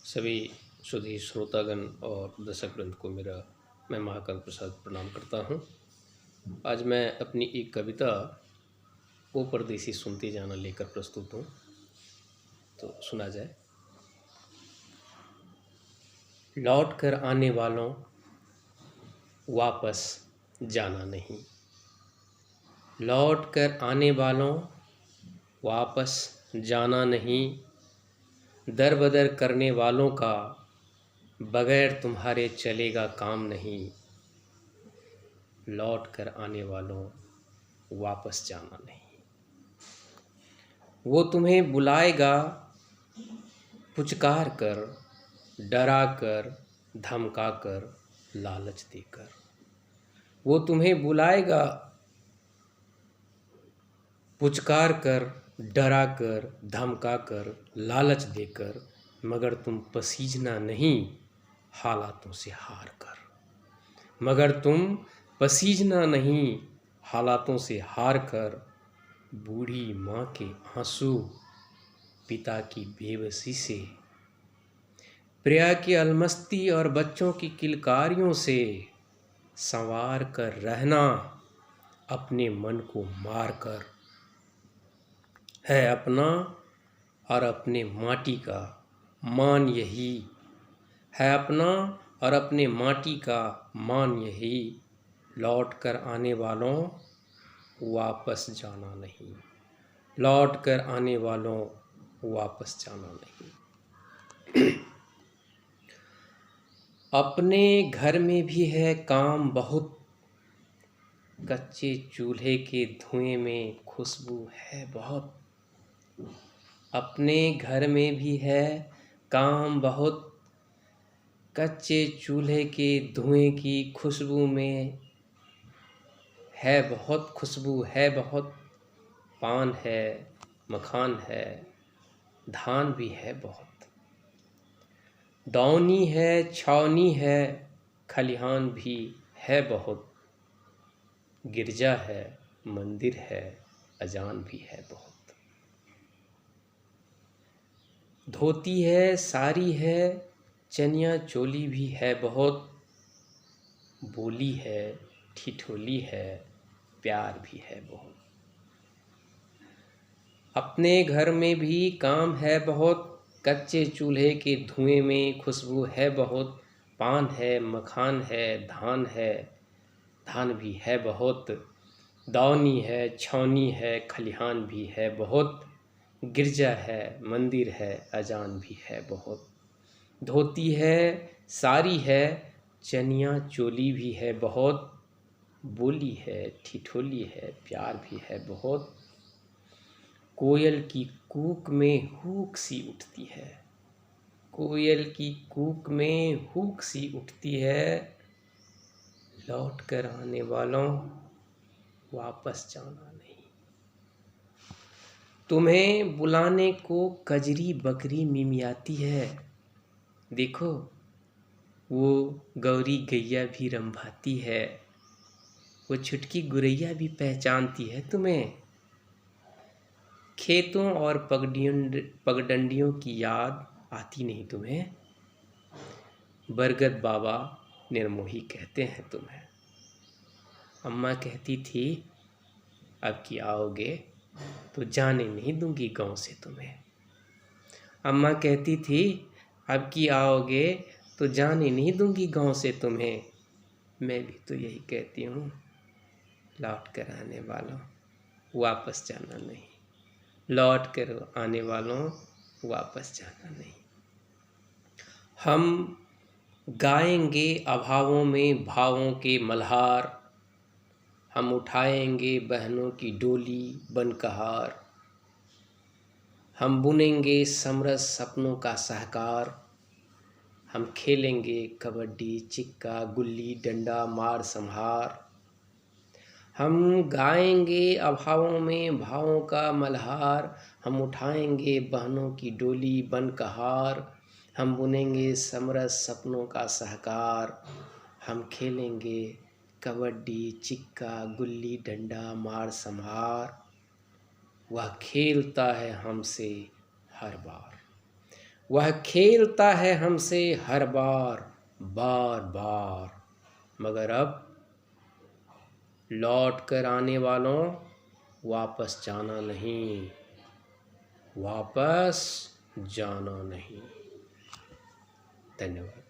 सभी सुधी श्रोतागण और दर्शक वृंद को मैं महाकांत प्रसाद प्रणाम करता हूँ। आज मैं अपनी एक कविता ओ परदेसी सुनते जाना लेकर प्रस्तुत हूँ, तो सुना जाए। लौट कर आने वालों वापस जाना नहीं, लौट कर आने वालों वापस जाना नहीं, दर बदर करने वालों का बगैर तुम्हारे चलेगा काम नहीं। लौट कर आने वालों वापस जाना नहीं। वो तुम्हें बुलाएगा पुचकार कर, डरा कर, धमका कर, लालच देकर। वो तुम्हें बुलाएगा पुचकार कर, डरा कर, धमका कर, लालच देकर, मगर तुम पसीजना नहीं हालातों से हार कर। मगर तुम पसीजना नहीं हालातों से हार कर। बूढ़ी माँ के आंसू, पिता की बेबसी से, प्रिया की अलमस्ती और बच्चों की किलकारियों से संवार कर रहना अपने मन को मार कर। है अपना और अपने माटी का मान यही, है अपना और अपने माटी का मान यही। लौट कर आने वालों वापस जाना नहीं, लौट कर आने वालों वापस जाना नहीं। अपने घर में भी है काम बहुत, कच्चे चूल्हे के धुएं में खुशबू है बहुत। अपने घर में भी है काम बहुत, कच्चे चूल्हे के धुएं की खुशबू में है बहुत खुशबू है बहुत। पान है, मखान है, धान भी है बहुत। दौनी है, छावनी है, खलिहान भी है बहुत। गिरजा है, मंदिर है, अजान भी है बहुत। धोती है, साड़ी है, चनिया चोली भी है बहुत। बोली है, ठिठोली है, प्यार भी है बहुत। अपने घर में भी काम है बहुत, कच्चे चूल्हे के धुएं में खुशबू है बहुत। पान है, मखान है, धान भी है बहुत। दौनी है, छौनी है, खलिहान भी है बहुत। गिरजा है, मंदिर है, अजान भी है बहुत। धोती है, साड़ी है, चनिया चोली भी है बहुत। बोली है, ठिठोली है, प्यार भी है बहुत। कोयल की कूक में हुक सी उठती है, कोयल की कूक में हुक सी उठती है। लौट कर आने वालों वापस जाना नहीं। तुम्हें बुलाने को कजरी बकरी मिमियाती है। देखो वो गौरी गैया भी रंभाती है, वो छुटकी गुरैया भी पहचानती है तुम्हें। खेतों और पगडंडियों की याद आती नहीं तुम्हें। बरगद बाबा निर्मोही कहते हैं तुम्हें। अम्मा कहती थी अब की आओगे तो जाने नहीं दूंगी गांव से तुम्हें। अम्मा कहती थी अब की आओगे तो जाने नहीं दूंगी गांव से तुम्हें। मैं भी तो यही कहती हूँ, लौट कर आने वालों वापस जाना नहीं, लौट कर आने वालों वापस जाना नहीं। हम गाएंगे अभावों में भावों के मल्हार, हम उठाएंगे बहनों की डोली बनकहार। हम बुनेंगे समरस सपनों का सहकार, हम खेलेंगे कबड्डी चिक्का गुल्ली डंडा मार संहार। हम गाएंगे अभावों में भावों का मल्हार, हम उठाएंगे बहनों की डोली बनकहार। हम बुनेंगे समरस सपनों का सहकार, हम खेलेंगे कबड्डी चिक्का गुल्ली डंडा मार संहार। वह खेलता है हमसे हर बार, वह खेलता है हमसे हर बार बार बार, मगर अब लौट कर आने वालों वापस जाना नहीं, वापस जाना नहीं। धन्यवाद।